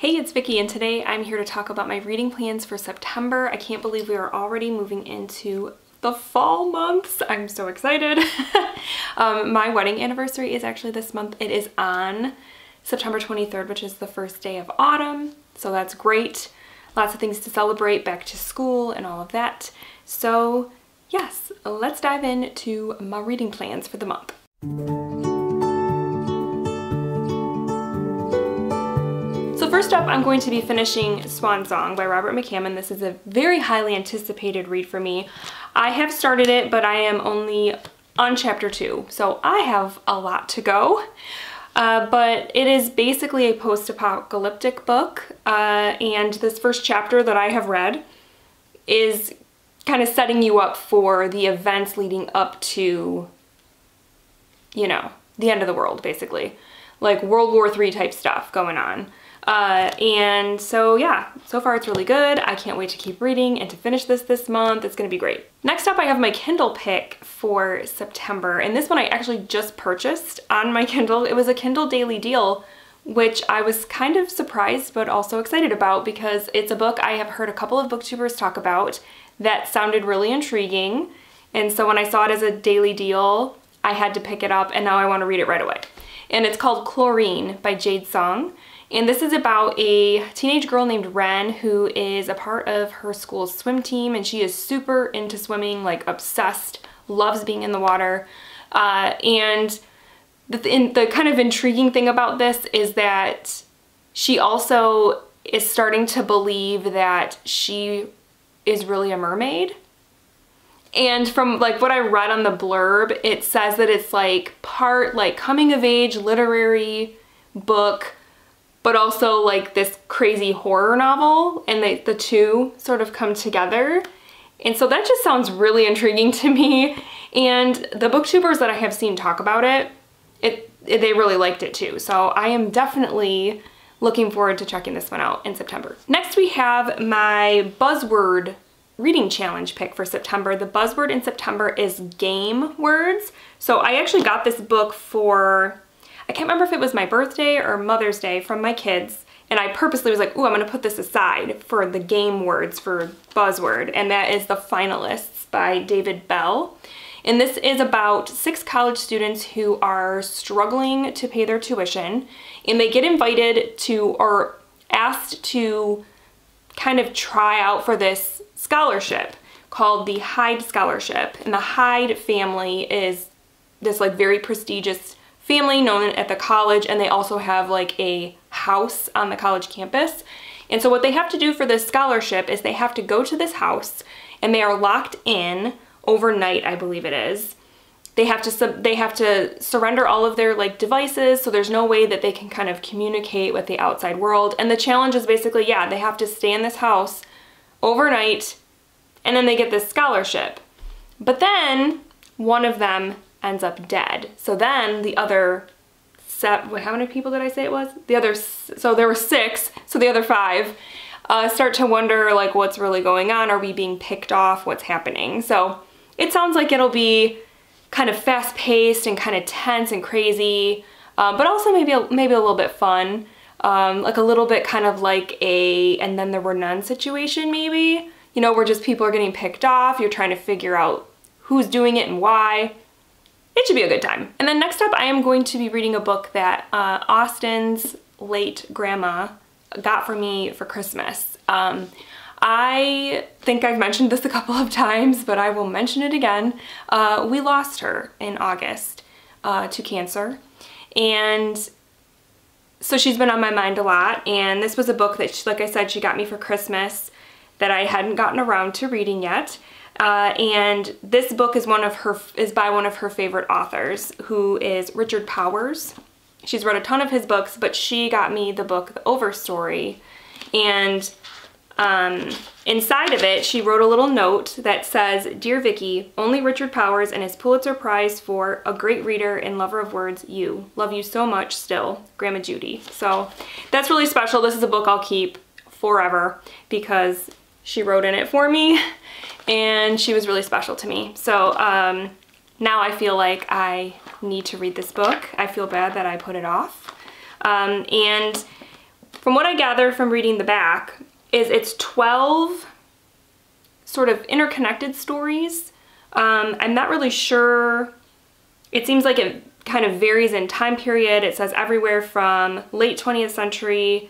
Hey, it's Vicky, and today I'm here to talk about my reading plans for September. I can't believe we are already moving into the fall months. I'm so excited. My wedding anniversary is actually this month. It is on September 23rd, which is the first day of autumn. So that's great. Lots of things to celebrate, back to school and all of that. So yes, let's dive into my reading plans for the month. So first up, I'm going to be finishing Swan Song by Robert McCammon. This is a very highly anticipated read for me. I have started it, but I am only on chapter 2, so I have a lot to go. But it is basically a post-apocalyptic book, and this first chapter that I have read is kind of setting you up for the events leading up to, you know, the end of the world, basically. Like World War III type stuff going on. And so yeah, so far it's really good. I can't wait to keep reading and to finish this month. It's gonna be great. Next up, I have my Kindle pick for September, and this one I actually just purchased on my Kindle. It was a Kindle daily deal, which I was kind of surprised but also excited about because it's a book I have heard a couple of booktubers talk about that sounded really intriguing. And so when I saw it as a daily deal, I had to pick it up, and now I want to read it right away. And it's called Chlorine by Jade Song. And this is about a teenage girl named Ren who is a part of her school's swim team, and she is super into swimming, like obsessed, loves being in the water. And the kind of intriguing thing about this is that she also is starting to believe that she is really a mermaid. And from like what I read on the blurb, it says that it's like part like coming of age literary book, but also like this crazy horror novel, and the two sort of come together. And so that just sounds really intriguing to me. And the booktubers that I have seen talk about it, they really liked it too. So I am definitely looking forward to checking this one out in September. Next we have my buzzword reading challenge pick for September. The buzzword in September is game words. So I actually got this book for, I can't remember if it was my birthday or Mother's Day, from my kids, and I purposely was like, ooh, I'm gonna put this aside for the game words for buzzword, and that is The Finalists by David Bell. And this is about 6 college students who are struggling to pay their tuition, and they get invited to, or asked to, kind of try out for this scholarship called the Hyde Scholarship. And the Hyde family is this like very prestigious family known at the college, and they also have like a house on the college campus. And so what they have to do for this scholarship is they have to go to this house, and they are locked in overnight, I believe it is. They have to surrender all of their like devices, so there's no way that they can kind of communicate with the outside world. And the challenge is basically, yeah, they have to stay in this house overnight, and then they get this scholarship. But then one of them ends up dead. So then the other how many people did I say it was? So there were 6, so the other 5 start to wonder like what's really going on. Are we being picked off? What's happening? So it sounds like it'll be kind of fast-paced and kind of tense and crazy, but also maybe a little bit fun, like a little bit kind of like a And Then There Were None situation maybe, you know, where just people are getting picked off, you're trying to figure out who's doing it and why. It should be a good time. And then next up, I am going to be reading a book that Austin's late grandma got for me for Christmas. I think I've mentioned this a couple of times, but I will mention it again. We lost her in August to cancer, and so she's been on my mind a lot, and this was a book that, like I said, she got me for Christmas that I hadn't gotten around to reading yet. And this book is by one of her favorite authors, who is Richard Powers. She's read a ton of his books, but she got me the book, The Overstory, and inside of it, she wrote a little note that says, "Dear Vicky, only Richard Powers and his Pulitzer Prize for a great reader and lover of words, you. Love you so much still, Grandma Judy." So that's really special. This is a book I'll keep forever because she wrote in it for me, and she was really special to me. So now I feel like I need to read this book. I feel bad that I put it off. And from what I gather from reading the back, is it's 12 sort of interconnected stories. I'm not really sure. It seems like it kind of varies in time period. It says everywhere from late 20th century,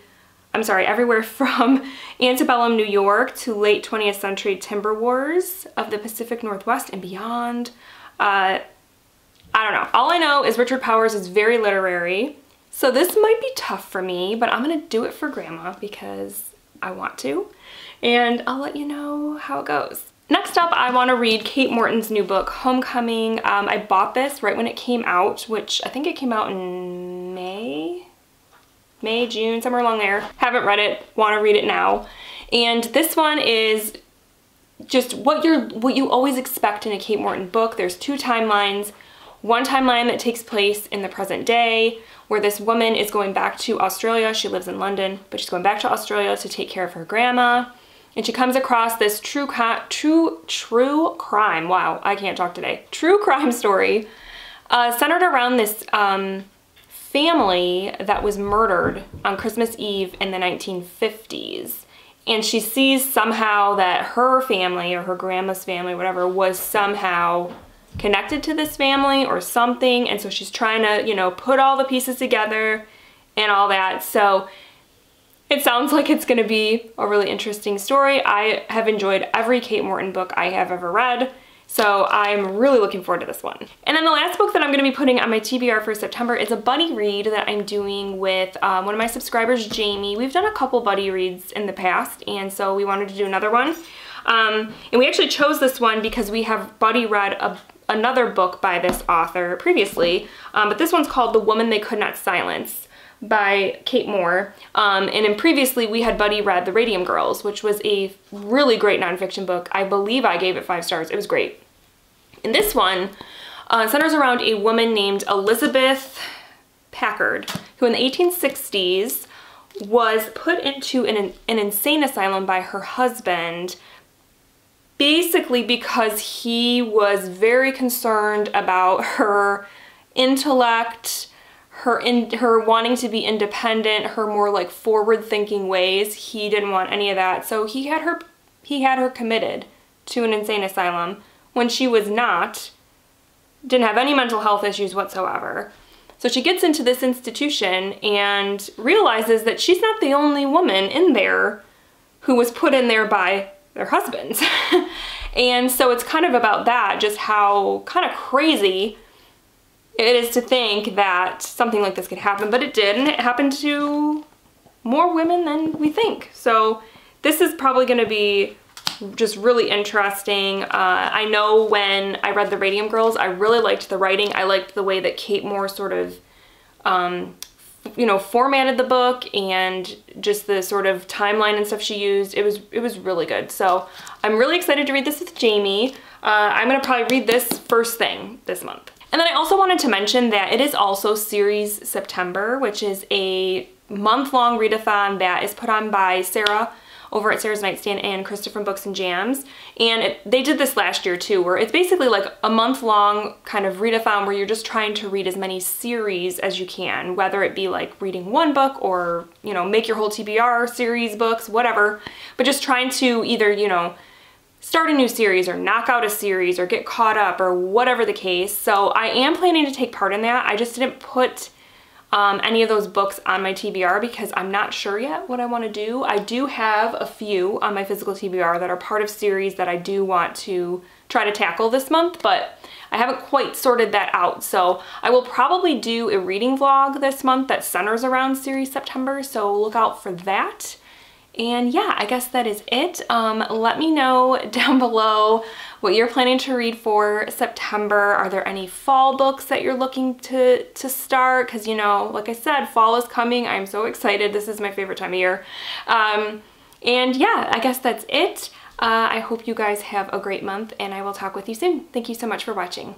everywhere from antebellum New York to late 20th century timber wars of the Pacific Northwest and beyond. I don't know. All I know is Richard Powers is very literary. So this might be tough for me, but I'm gonna do it for Grandma because I want to. And I'll let you know how it goes. Next up, I want to read Kate Morton's new book, Homecoming. I bought this right when it came out, which I think it came out in May, June, somewhere along there. Haven't read it, want to read it now. And this one is just what you always expect in a Kate Morton book. There's two timelines. One timeline that takes place in the present day, where this woman is going back to Australia. She lives in London, but she's going back to Australia to take care of her grandma. And she comes across this true crime, wow, I can't talk today, true crime story centered around this family that was murdered on Christmas Eve in the 1950s. And she sees somehow that her family, or her grandma's family, whatever, was somehow connected to this family or something. And so she's trying to, you know, put all the pieces together and all that. So it sounds like it's gonna be a really interesting story. I have enjoyed every Kate Morton book I have ever read, so I'm really looking forward to this one. And then the last book that I'm gonna be putting on my TBR for September is a buddy read that I'm doing with one of my subscribers, Jamie. We've done a couple buddy reads in the past, and so we wanted to do another one. And we actually chose this one because we have buddy read another book by this author previously, but this one's called The Woman They Could Not Silence by Kate Moore. And then previously we had buddy read The Radium Girls, which was a really great nonfiction book. I believe I gave it 5 stars. It was great. And this one centers around a woman named Elizabeth Packard, who in the 1860s was put into an insane asylum by her husband, basically because he was very concerned about her intellect, her wanting to be independent, her more like forward-thinking ways. He didn't want any of that, so he had her committed to an insane asylum when she was not, didn't have any mental health issues whatsoever. So she gets into this institution and realizes that she's not the only woman in there who was put in there by their husbands. And so it's kind of about that, just how kind of crazy it is to think that something like this could happen, but it did, and it happened to more women than we think. So this is probably going to be just really interesting. I know when I read The Radium Girls, I really liked the writing. I liked the way that Kate Moore sort of, you know, formatted the book, and just the sort of timeline and stuff she used. It was really good. So I'm really excited to read this with Jamie. I'm going to probably read this first thing this month. And then I also wanted to mention that it is also Series September, which is a month-long readathon that is put on by Sarah over at Sarah's Nightstand and Krista from Books and Jams. And they did this last year too, where it's basically like a month-long kind of readathon where you're just trying to read as many series as you can, whether it be like reading one book or, you know, make your whole TBR series books, whatever, but just trying to either, you know, start a new series or knock out a series or get caught up or whatever the case. So I am planning to take part in that. I just didn't put any of those books on my TBR because I'm not sure yet what I want to do. I do have a few on my physical TBR that are part of series that I do want to try to tackle this month, but I haven't quite sorted that out. So I will probably do a reading vlog this month that centers around Series September, so look out for that. And yeah, I guess that is it. Let me know down below what you're planning to read for September. Are there any fall books that you're looking to start? Because, you know, like I said, fall is coming. I'm so excited. This is my favorite time of year. And yeah, I guess that's it. I hope you guys have a great month, and I will talk with you soon. Thank you so much for watching.